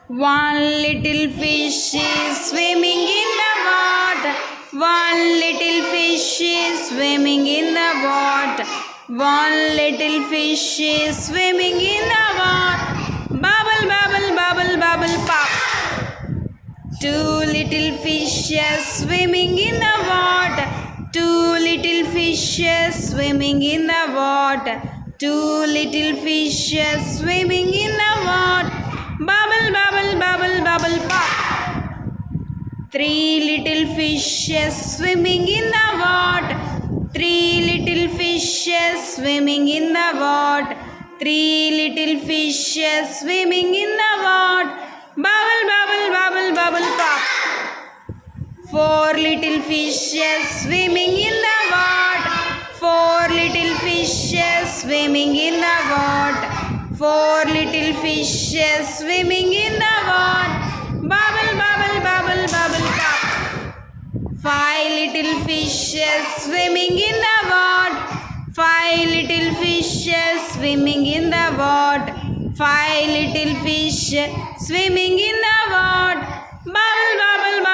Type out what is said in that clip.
One little fish is swimming in the water. One little fish is swimming in the water. One little fish is swimming in the water. Bubble, bubble, bubble, bubble, pop. Two little fishes swimming in the water. Two little fishes swimming in the water. Two little fishes swimming in the water. Bubble, bubble, bubble, bubble, pop. Three little fishes swimming in the water. Three little fishes swimming in the water. Three little fishes swimming in the water. Bubble, bubble, bubble, bubble, pop. Four little fishes swimming in the water. Four little fishes swimming in the water. Four little fishes swimming in the water. Bubble, bubble, bubble, bubble, pop. Five little fishes swimming in the water. Five little fishes swimming in the water. Five little fish swimming in the water. Bubble, bubble, bubble.